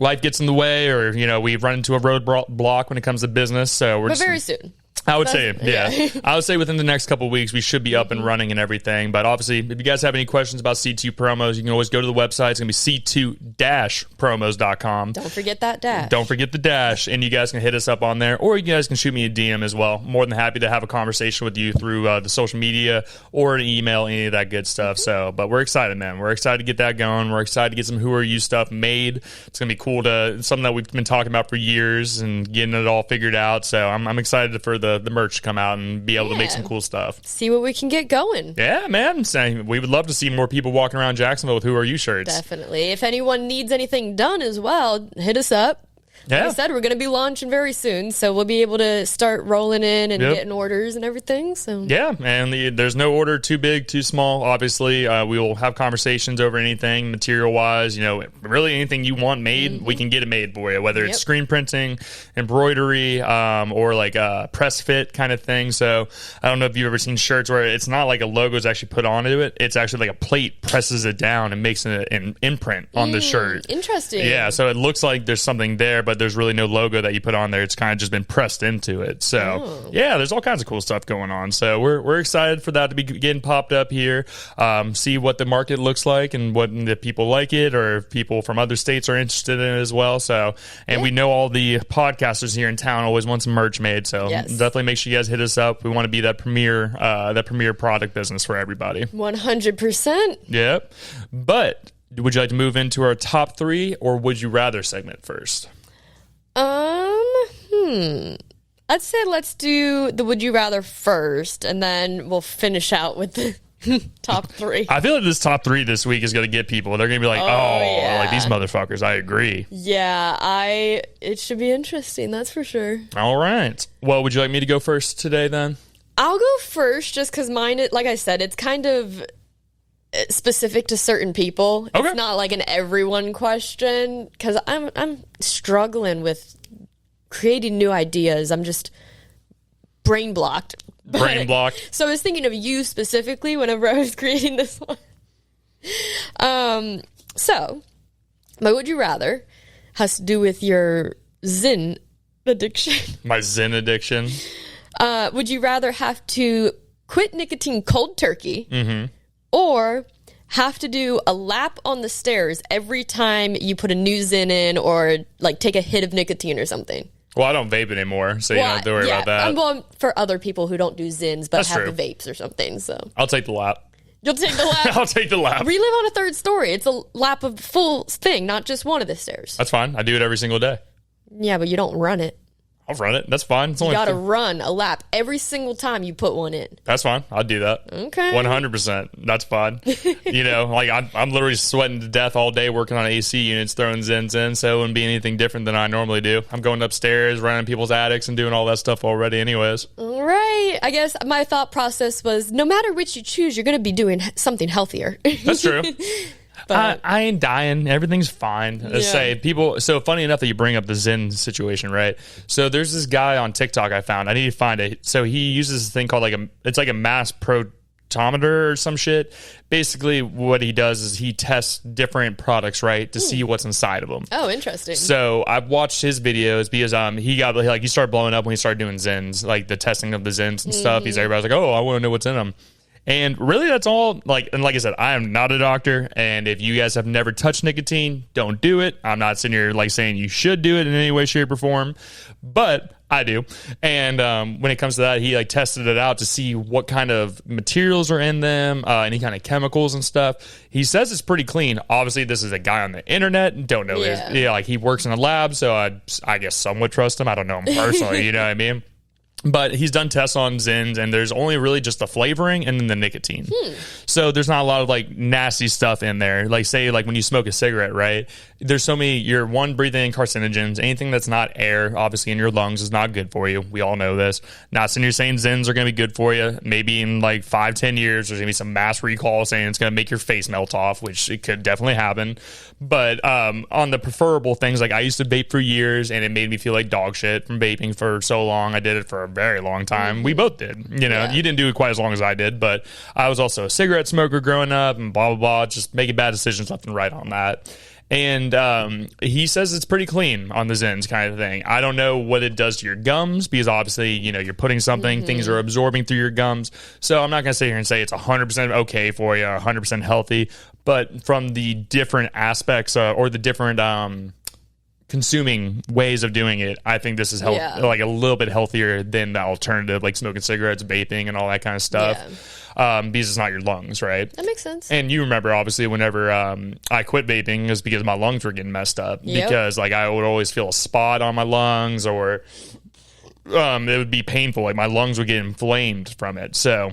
life gets in the way, or, we've run into a roadblock when it comes to business, so we're very soon. I would say, I would say within the next couple of weeks, we should be up and running and everything. But obviously, if you guys have any questions about C2 promos, you can always go to the website. It's going to be c2-promos.com. Don't forget that dash. Don't forget the dash. And you guys can hit us up on there, or you guys can shoot me a DM as well. More than happy to have a conversation with you through the social media or an email, any of that good stuff. But we're excited, man. We're excited to get that going. We're excited to get some Who Are You stuff made. It's going to be cool something that we've been talking about for years and getting it all figured out. So I'm excited for the merch to come out and be able to make some cool stuff. See what we can get going. Yeah, man. So we would love to see more people walking around Jacksonville with Who Are You shirts. Definitely. If anyone needs anything done as well, hit us up. Like I said, we're going to be launching very soon, so we'll be able to start rolling in and getting orders and everything. So yeah, and there's no order too big, too small. Obviously, we will have conversations over anything material-wise. Really anything you want made, we can get it made for you, whether it's screen printing, embroidery, or like a press fit kind of thing. So I don't know if you've ever seen shirts where it's not like a logo is actually put onto it. It's actually like a plate presses it down and makes an imprint on the shirt. Interesting. Yeah, so it looks like there's something there, but but there's really no logo that you put on there. It's kind of just been pressed into it. So yeah, there's all kinds of cool stuff going on. So we're excited for that to be getting popped up here. See what the market looks like and what the people like it, or if people from other states are interested in it as well. So, and we know all the podcasters here in town always want some merch made. So definitely make sure you guys hit us up. We want to be that premier product business for everybody. 100%. Yep. But would you like to move into our top 3 or would you rather segment first? I'd say let's do the would you rather first, and then we'll finish out with the top 3. I feel like this top 3 this week is going to get people. They're going to be like, like these motherfuckers. I agree. Yeah, it should be interesting. That's for sure. All right. Well, would you like me to go first today then? I'll go first just because mine, like I said, it's kind of specific to certain people. Okay. It's not like an everyone question because I'm struggling with creating new ideas. I'm just brain blocked. So I was thinking of you specifically whenever I was creating this one. So my would you rather has to do with your Zen addiction. My Zen addiction. Would you rather have to quit nicotine cold turkey or have to do a lap on the stairs every time you put a new Zen in or like take a hit of nicotine or something? Well, I don't vape anymore, so you don't have to worry about that. Well, for other people who don't do Zins but have the vapes or something. So I'll take the lap. You'll take the lap? I'll take the lap. We live on a 3rd story. It's a lap of full thing, not just one of the stairs. That's fine. I do it every single day. Yeah, but you don't run it. I'll run it. That's fine. You got to run a lap every single time you put one in. That's fine. I'll do that. Okay. 100%. That's fine. You know, like I'm literally sweating to death all day working on AC units, throwing Zens in, so it wouldn't be anything different than I normally do. I'm going upstairs, running people's attics, and doing all that stuff already anyways. All right. I guess my thought process was no matter which you choose, you're going to be doing something healthier. That's true. I ain't dying. Everything's fine. Say people. So funny enough that you bring up the Zen situation, right? So there's this guy on TikTok I found. I need to find it. So he uses this thing called it's like a mass protometer or some shit. Basically, what he does is he tests different products, right, to see what's inside of them. Oh, interesting. So I've watched his videos because he started blowing up when he started doing Zens, like the testing of the Zens and stuff. Everybody's like, oh, I want to know what's in them. And really, that's all. Like I said, I am not a doctor. And if you guys have never touched nicotine, don't do it. I'm not sitting here saying you should do it in any way, shape, or form, but I do. And when it comes to that, he tested it out to see what kind of materials are in them, any kind of chemicals and stuff. He says it's pretty clean. Obviously, this is a guy on the internet. Don't know. He works in a lab, so I guess somewhat trust him. I don't know him personally. You know what I mean? But he's done tests on Zens, and there's only really just the flavoring and then the nicotine. So there's not a lot of nasty stuff in there. Say when you smoke a cigarette, right? There's so many, you're breathing in carcinogens. Anything that's not air, obviously in your lungs, is not good for you. We all know this. Not saying you're saying Zens are going to be good for you. Maybe in 5-10 years, there's going to be some mass recall saying it's going to make your face melt off, which it could definitely happen. But on the preferable things, I used to vape for years, and it made me feel like dog shit from vaping for so long. I did it for a very long time. We both did. You didn't do it quite as long as I did, but I was also a cigarette smoker growing up and blah, blah, blah, just making bad decisions left and right on that. And he says it's pretty clean on the Zens kind of thing. I don't know what it does to your gums because obviously, you're putting something, things are absorbing through your gums. So I'm not going to sit here and say it's 100% okay for you, 100% healthy. But from the different aspects or the different consuming ways of doing it, I think this is a little bit healthier than the alternative, like smoking cigarettes, vaping, and all that kind of stuff. Because it's not your lungs, right? That makes sense. And you remember, obviously, whenever I quit vaping, it was because my lungs were getting messed up. Because I would always feel a spot on my lungs, or it would be painful. My lungs would get inflamed from it. So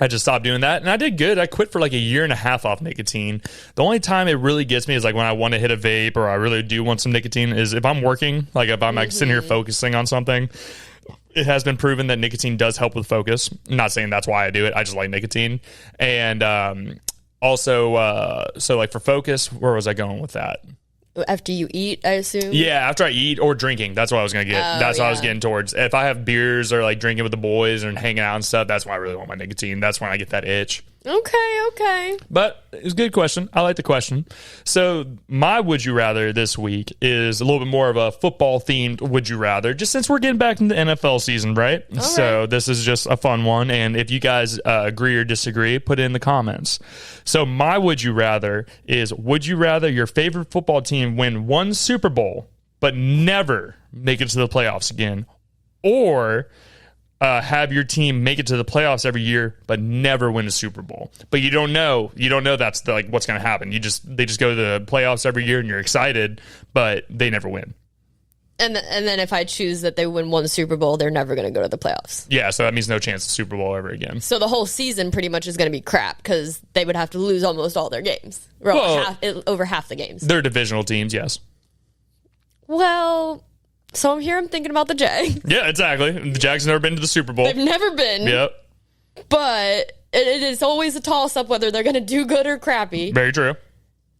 I just stopped doing that, and I did good. I quit for a year and a half off nicotine. The only time it really gets me is when I want to hit a vape or I really do want some nicotine is if I'm working, if I'm sitting here focusing on something. It has been proven that nicotine does help with focus. I'm not saying that's why I do it. I just like nicotine. And also, for focus, where was I going with that? After you eat, I assume? Yeah, after I eat or drinking. That's what I was going to get. That's what I was getting towards. If I have beers or drinking with the boys and hanging out and stuff, that's when I really want my nicotine. That's when I get that itch. Okay. But it's a good question. I like the question. So my would you rather this week is a little bit more of a football themed would you rather, just since we're getting back into the NFL season, right? So this is just a fun one. And if you guys agree or disagree, put it in the comments. So my would you rather is, would you rather your favorite football team win one Super Bowl but never make it to the playoffs again, or have your team make it to the playoffs every year but never win a Super Bowl? But you don't know that's what's going to happen. They just go to the playoffs every year and you're excited, but they never win. And then if I choose that they win one Super Bowl, they're never going to go to the playoffs. Yeah, so that means no chance of Super Bowl ever again. So the whole season pretty much is going to be crap because they would have to lose almost all their games. Over half the games. They're divisional teams, yes. Well, so I'm thinking about the Jags. Yeah, exactly. The Jags have never been to the Super Bowl. They've never been. Yep. But it is always a toss-up whether they're going to do good or crappy. Very true.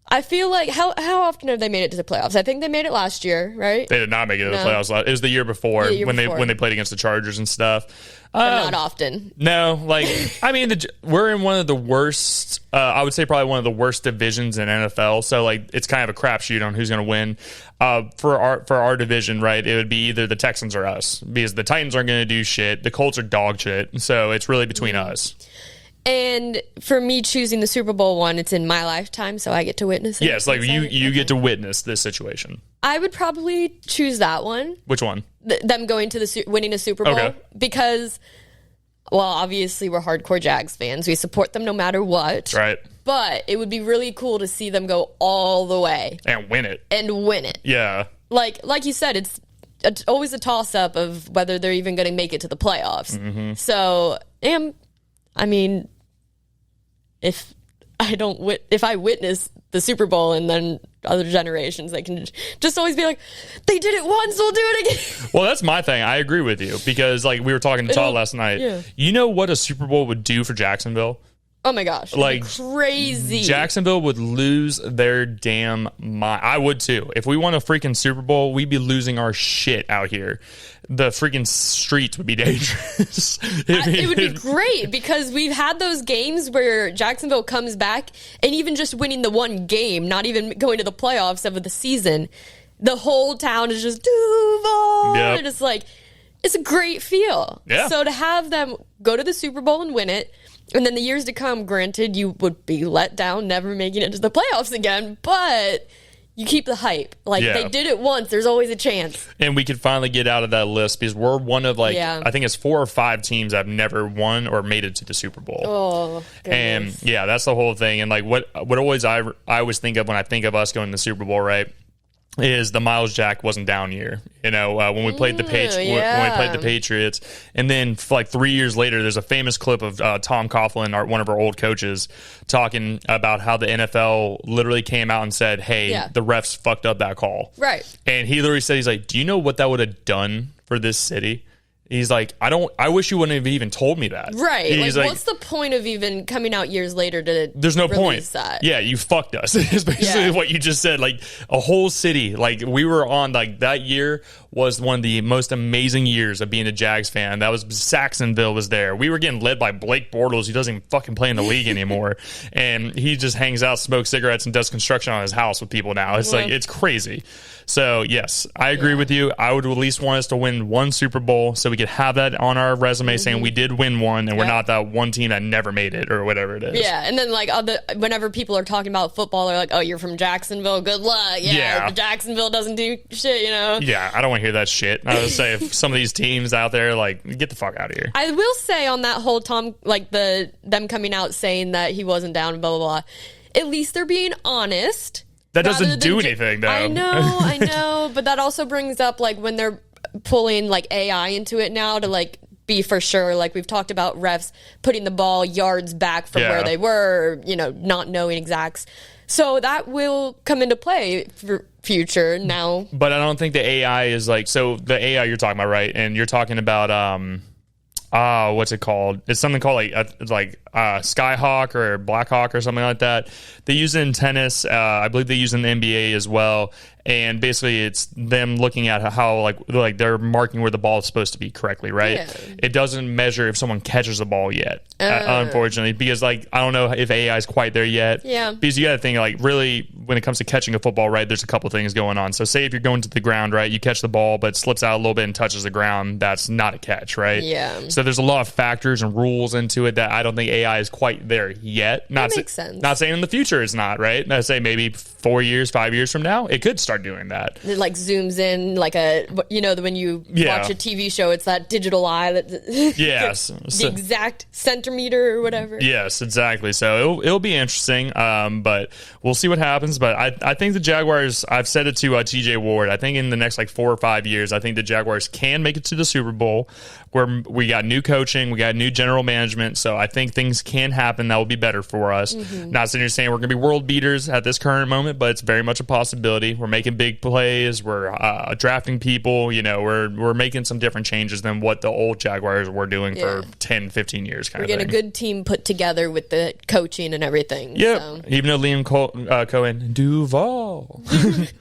I feel like, how often have they made it to the playoffs? I think they made it last year, right? They did not make it to the playoffs. It was the year before when they played against the Chargers and stuff. But not often. No, we're in one of the worst. I would say probably one of the worst divisions in NFL. So it's kind of a crapshoot on who's going to win. For our division, right? It would be either the Texans or us, because the Titans aren't going to do shit. The Colts are dog shit. So it's really between us. And for me choosing the Super Bowl one, it's in my lifetime, so I get to witness it. Yes, you get to witness this situation. I would probably choose that one. Which one? Them going to winning a Super Bowl. Okay. Because, well, obviously we're hardcore Jags fans. We support them no matter what. Right. But it would be really cool to see them go all the way. And win it. Yeah. Like you said, it's always a toss-up of whether they're even going to make it to the playoffs. Mm-hmm. So, if I witness the Super Bowl and then other generations, they can just always be like, they did it once, we'll do it again. Well, that's my thing. I agree with you because we were talking to Todd last night. Yeah. You know what a Super Bowl would do for Jacksonville? Oh my gosh. Crazy. Jacksonville would lose their damn mind. I would too. If we won a freaking Super Bowl, we'd be losing our shit out here. The freaking streets would be dangerous. It would be great because we've had those games where Jacksonville comes back and even just winning the one game, not even going to the playoffs of the season, the whole town is just Duval. Yep. And it's a great feel. Yeah. So to have them go to the Super Bowl and win it, and then the years to come, granted, you would be let down, never making it to the playoffs again, but you keep the hype. They did it once. There's always a chance. And we could finally get out of that list because we're one of, I think it's 4 or 5 teams that have never won or made it to the Super Bowl. Oh, goodness. And, that's the whole thing. And, what always I always think of when I think of us going to the Super Bowl, right, is the Miles Jack wasn't down year. When we played the Patriots, and then 3 years later, there's a famous clip of Tom Coughlin, one of our old coaches, talking about how the NFL literally came out and said, "Hey, the refs fucked up that call." Right. And he literally said, "He's like, do you know what that would have done for this city?" He's like, I wish you wouldn't have even told me that. Right. He's what's the point of even coming out years later to There's no point. That? Yeah, you fucked us. It's basically what you just said. A whole city. We were on, that year was one of the most amazing years of being a Jags fan. That was Jacksonville was there. We were getting led by Blake Bortles, who doesn't even fucking play in the league anymore. And he just hangs out, smokes cigarettes, and does construction on his house with people now. It's it's crazy. So, yes, I agree with you. I would at least want us to win one Super Bowl so we could have that on our resume saying we did win one and we're not that one team that never made it or whatever it is. Yeah, and then whenever people are talking about football, they're like, oh, you're from Jacksonville, good luck. Yeah. Jacksonville doesn't do shit, Yeah, I don't want to hear that shit. I would say if some of these teams out there, get the fuck out of here. I will say on that whole Tom, them coming out saying that he wasn't down, blah, blah, blah, at least they're being honest. That doesn't do anything, though. I know. But that also brings up, when they're pulling, AI into it now to, be for sure. We've talked about refs putting the ball yards back from where they were, not knowing exacts. So that will come into play for future now. But I don't think the AI is, so the AI you're talking about, right? And you're talking about, what's it called? It's something called, Skyhawk or Blackhawk or something like that. They use it in tennis. I believe they use it in the NBA as well. And basically, it's them looking at how like they're marking where the ball is supposed to be correctly, right? Yeah. It doesn't measure if someone catches the ball yet, unfortunately, because like I don't know if AI is quite there yet. Yeah. Because you got to think like really when it comes to catching a football, right? There's a couple things going on. So say if you're going to the ground, right? You catch the ball, but it slips out a little bit and touches the ground. That's not a catch, right? Yeah. So there's a lot of factors and rules into it that I don't think AI is quite there yet. That makes sense. Not saying in the future it's not, right? I say maybe 4 years, 5 years from now, it could start doing that. It like zooms in like when you watch a TV show, it's that digital eye that the exact centimeter or whatever. Yes, exactly. So it'll be interesting, but we'll see what happens. But I think the Jaguars, I've said it to TJ Ward, I think in the next like 4 or 5 years, I think the Jaguars can make it to the Super Bowl, where we got new coaching, we got new general management. So I think things can happen that will be better for us. Not sitting here saying we're going to be world beaters at this current moment, but it's very much a possibility. We're making big plays. We're drafting people. We're making some different changes than what the old Jaguars were doing for 10, 15 years. We're getting a good team put together with the coaching and everything. Yeah, so. Even though Liam Cohen, Duval.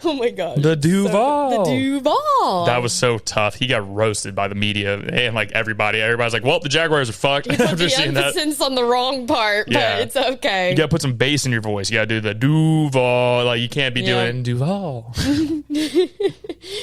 Oh my God. The Duval. The Duval. That was so tough. He got roasted by the media and like everybody. Everybody's like, well, the Jaguars are fucked. You put the emphasis on the wrong part, but it's okay. You got to put some bass in your voice. You got to do the Duval. Like, you can't be doing Duval.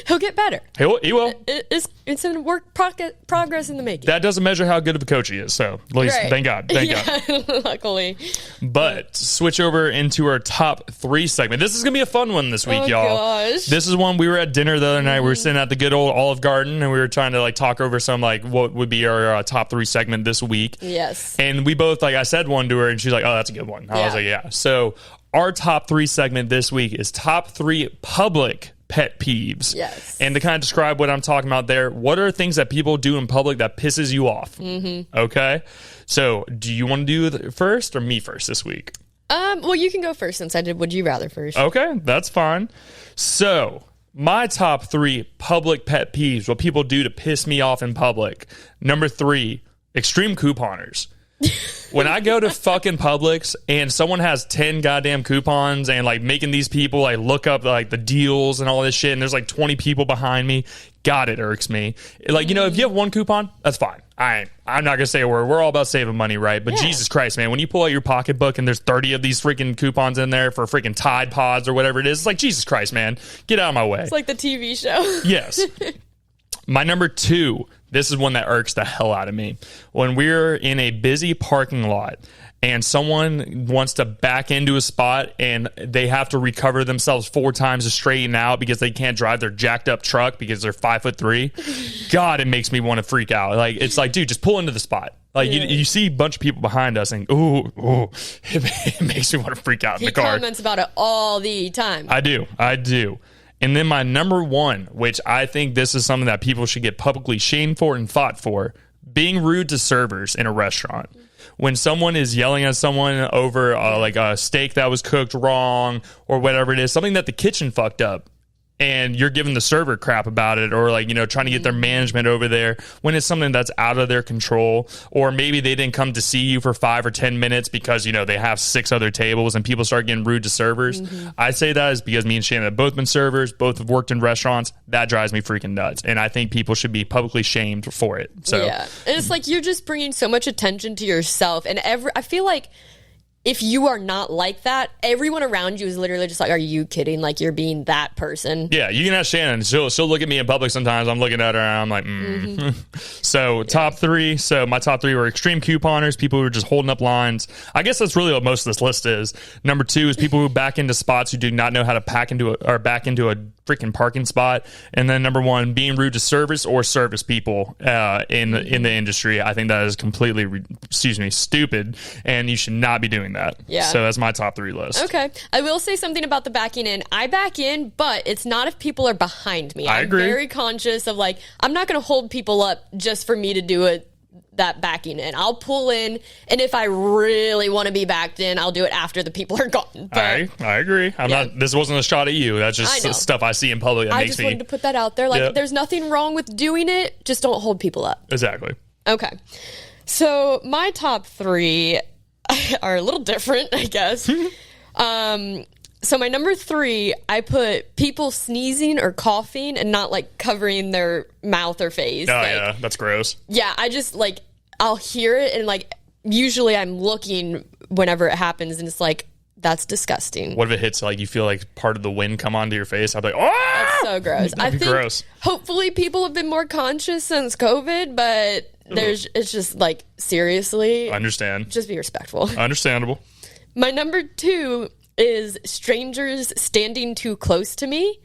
He'll get better. He will. It's a work progress in the making. That doesn't measure how good of a coach he is. So, at least, thank God. Thank God. Luckily. But switch over into our top 3 segment. This is going to be a fun one this week, y'all. Gosh. This is one we were at dinner the other night. We were sitting at the good old Olive Garden, and we were trying to like talk over some like what would be our top 3 segment this week. Yes. And we both I said one to her, and she's like, "Oh, that's a good one." I was like, "Yeah." So our top 3 segment this week is top 3 public pet peeves. Yes. And to kind of describe what I'm talking about there, what are things that people do in public that pisses you off? Okay. So do you want to do it first or me first this week? Well, you can go first since I did Would You Rather first. Okay, that's fine. So my top 3 public pet peeves, what people do to piss me off in public. Number 3, extreme couponers. When I go to fucking Publix and someone has 10 goddamn coupons and like making these people like look up like the deals and all this shit, and there's like 20 people behind me, God, it irks me. Like, if you have one coupon, that's fine. I'm not gonna say a word. We're all about saving money, right? But Jesus Christ, man, when you pull out your pocketbook and there's 30 of these freaking coupons in there for freaking Tide Pods or whatever it is, it's like, Jesus Christ, man, get out of my way. It's like the TV show. Yes. My number 2, this is one that irks the hell out of me. When we're in a busy parking lot and someone wants to back into a spot and they have to recover themselves 4 times to straighten out because they can't drive their jacked up truck because they're 5'3", God, it makes me want to freak out. Like, it's like, dude, just pull into the spot. Like, you see a bunch of people behind us and, it makes me want to freak out in the car. He comments about it all the time. I do. And then my number 1, which I think this is something that people should get publicly shamed for and fought for, being rude to servers in a restaurant. When someone is yelling at someone over like a steak that was cooked wrong or whatever it is, something that the kitchen fucked up, and you're giving the server crap about it, or like, trying to get their management over there when it's something that's out of their control, or maybe they didn't come to see you for 5 or 10 minutes because, they have 6 other tables and people start getting rude to servers. I say that is because me and Shannon have both been servers, both have worked in restaurants. That drives me freaking nuts. And I think people should be publicly shamed for it. So yeah. And it's like, you're just bringing so much attention to yourself. And I feel like if you are not like that, everyone around you is literally just like, are you kidding? Like, you're being that person. Yeah, you can ask Shannon. She'll look at me in public sometimes. I'm looking at her and I'm like, So top 3. So my top 3 were extreme couponers, people who are just holding up lines. I guess that's really what most of this list is. Number 2 is people who back into spots who do not know how to back into a freaking parking spot. And then number 1, being rude to service or service people in the industry. I think that is completely, stupid, and you should not be doing that. Yeah. So that's my top 3 list. Okay. I will say something about the backing in. I back in, but it's not if people are behind me. I agree. I'm very conscious of like, I'm not going to hold people up just for me to do it. That backing in. I'll pull in, and if I really want to be backed in, I'll do it after the people are gone. But, I agree. This wasn't a shot at you. That's just stuff I see in public that makes me... I just wanted to put that out there. Like, there's nothing wrong with doing it. Just don't hold people up. Exactly. Okay. So my top 3, are a little different, I guess. So my number 3, I put people sneezing or coughing and not like covering their mouth or face. Oh, like, yeah, that's gross. Yeah, I just like, I'll hear it and like, usually I'm looking whenever it happens and it's like, that's disgusting. What if it hits like you feel like part of the wind come onto your face? I'd be like, oh, that's so gross. I think gross. Hopefully people have been more conscious since COVID, but it's just like, seriously. Understand. Just be respectful. Understandable. My number 2 is strangers standing too close to me.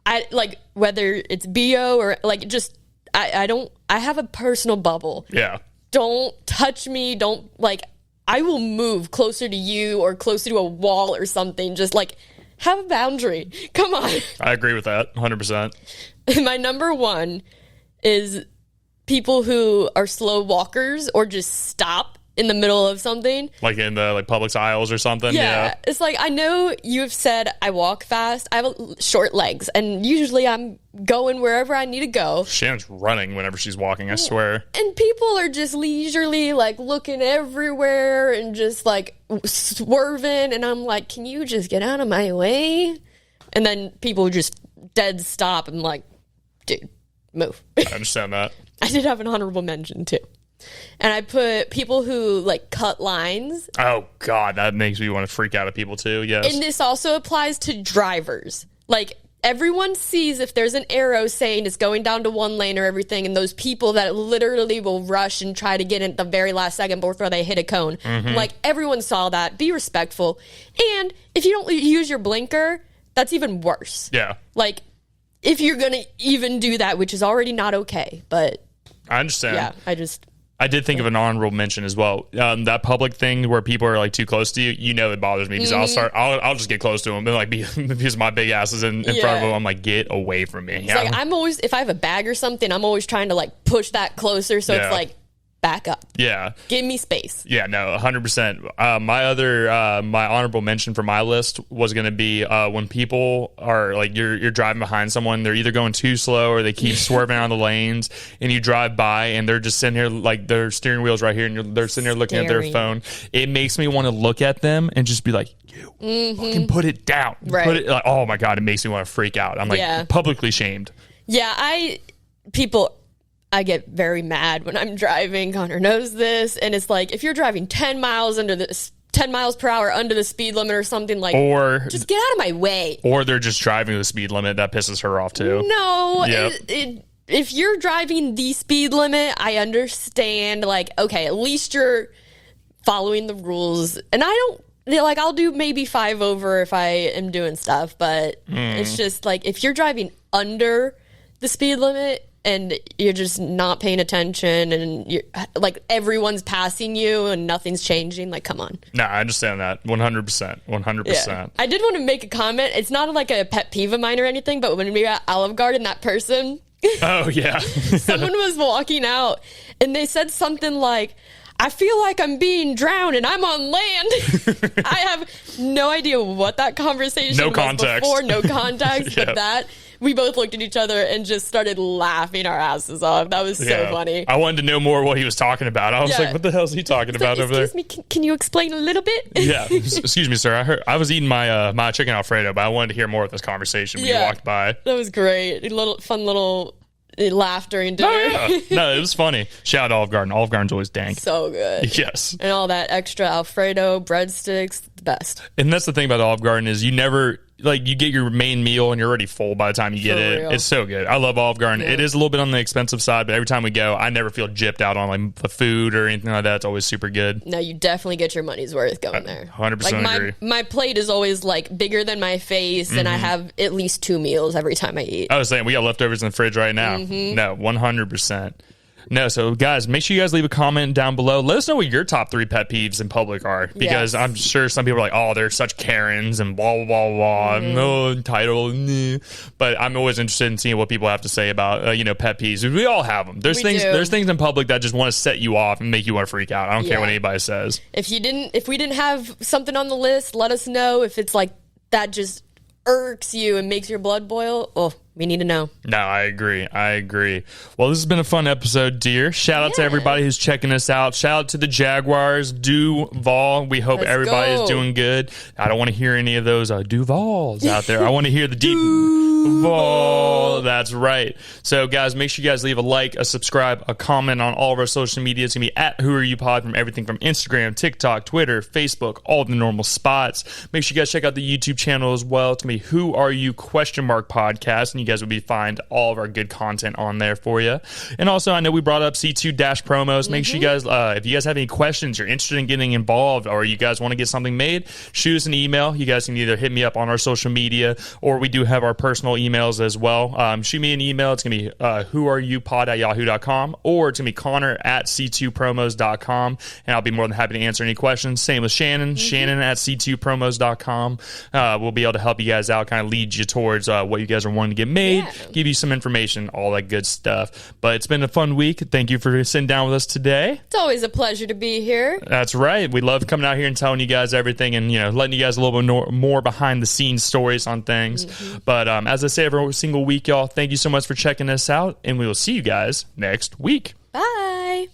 I like whether it's BO or like just I have a personal bubble. Yeah. Don't touch me. Don't like I will move closer to you or closer to a wall or something. Just like have a boundary. Come on. I agree with that 100%. My number 1 is people who are slow walkers or just stop in the middle of something. Like in the like Publix aisles or something. Yeah. It's like, I know you have said I walk fast. I have short legs, and usually I'm going wherever I need to go. Shannon's running whenever she's walking, I swear. And people are just leisurely like looking everywhere and just like swerving. And I'm like, can you just get out of my way? And then people just dead stop. I'm like, dude, move. I understand that. I did have an honorable mention too. And I put people who like cut lines. Oh God, that makes me want to freak out at people too. Yes. And this also applies to drivers. Like everyone sees if there's an arrow saying it's going down to one lane or everything, and those people that literally will rush and try to get in at the very last second before they hit a cone. Like everyone saw that. Be respectful. And if you don't use your blinker, that's even worse. Yeah. Like if you're going to even do that, which is already not okay, but I understand. Yeah, I did think of an honorable mention as well. That public thing where people are like too close to you, you know, it bothers me because I'll just get close to them and like because my big ass is in front of them. I'm like, get away from me. It's like I'm always, if I have a bag or something, I'm always trying to like push that closer so it's like back up. Yeah. Give me space. Yeah, no, 100%. My honorable mention for my list was going to be when people are like, you're driving behind someone, they're either going too slow or they keep swerving out of the lanes, and you drive by and they're just sitting here, like their steering wheel's right here and they're sitting there looking at their phone. It makes me want to look at them and just be like, you fucking put it down. Right. Put it, like, oh my God, it makes me want to freak out. I'm like publicly shamed. Yeah, I get very mad when I'm driving. Connor knows this. And it's like, if you're driving 10 miles per hour under the speed limit or something, like, or just get out of my way. Or they're just driving the speed limit. That pisses her off too. No. If you're driving the speed limit, I understand. Like, okay, at least you're following the rules. And I'll do maybe 5 over if I am doing stuff. But it's just like, if you're driving under the speed limit, and you're just not paying attention, and you're like everyone's passing you and nothing's changing. Like, come on. No, I understand that 100%. 100%. Yeah. I did want to make a comment. It's not like a pet peeve of mine or anything, but when we were at Olive Garden, that person. Oh yeah. Someone was walking out, and they said something like, I feel like I'm being drowned and I'm on land. I have no idea what that conversation was before. No context. But that. We both looked at each other and just started laughing our asses off. That was so funny. I wanted to know more what he was talking about. I was like, what the hell is he talking about over there? Excuse me, can you explain a little bit? Yeah. Excuse me, sir. I was eating my chicken Alfredo, but I wanted to hear more of this conversation when you walked by. That was great. Fun little laugh during dinner. Oh, yeah. No, it was funny. Shout out to Olive Garden. Olive Garden's always dank. So good. Yes. And all that extra Alfredo, breadsticks, the best. And that's the thing about Olive Garden is you never... Like, you get your main meal and you're already full by the time you get it. It's so good. I love Olive Garden. Yeah. It is a little bit on the expensive side, but every time we go, I never feel gypped out on like the food or anything like that. It's always super good. No, you definitely get your money's worth going there. 100% like agree. My plate is always like bigger than my face, and I have at least 2 meals every time I eat. I was saying, we got leftovers in the fridge right now. No, 100%. No, so guys, make sure you guys leave a comment down below. Let us know what your top 3 pet peeves in public are, because I'm sure some people are like, oh, they're such Karens and blah, blah, blah, blah, no entitled. But I'm always interested in seeing what people have to say about, pet peeves. We all have them. There's things in public that just want to set you off and make you want to freak out. I don't care what anybody says. If we didn't have something on the list, let us know. If it's like that just irks you and makes your blood boil, We need to know. No, I agree. Well, this has been a fun episode, dear. Shout out to everybody who's checking us out. Shout out to the Jaguars, Duval. We hope everybody is doing good. I don't want to hear any of those Duvals out there. I want to hear the Duval. That's right. So, guys, make sure you guys leave a like, a subscribe, a comment on all of our social media. It's going to be at Who Are You Pod from everything from Instagram, TikTok, Twitter, Facebook, all the normal spots. Make sure you guys check out the YouTube channel as well. It's going to be Who Are You Podcast, and you guys will find all of our good content on there for you. And also, I know we brought up C2-promos. Make sure you guys, if you guys have any questions, you're interested in getting involved, or you guys want to get something made, shoot us an email. You guys can either hit me up on our social media, or we do have our personal emails as well. Shoot me an email. It's going to be whoareyoupod@yahoo.com, or it's going to be Connor@c2promos.com, and I'll be more than happy to answer any questions. Same with Shannon. Shannon@c2promos.com. We'll be able to help you guys out, kind of lead you towards what you guys are wanting to get made, give you some information, all that good stuff. But it's been a fun week. Thank you for sitting down with us today. It's always a pleasure to be here. That's right. We love coming out here and telling you guys everything, and letting you guys a little bit more behind the scenes stories on things. But as I say every single week, y'all, thank you so much for checking us out, and we will see you guys next week. Bye.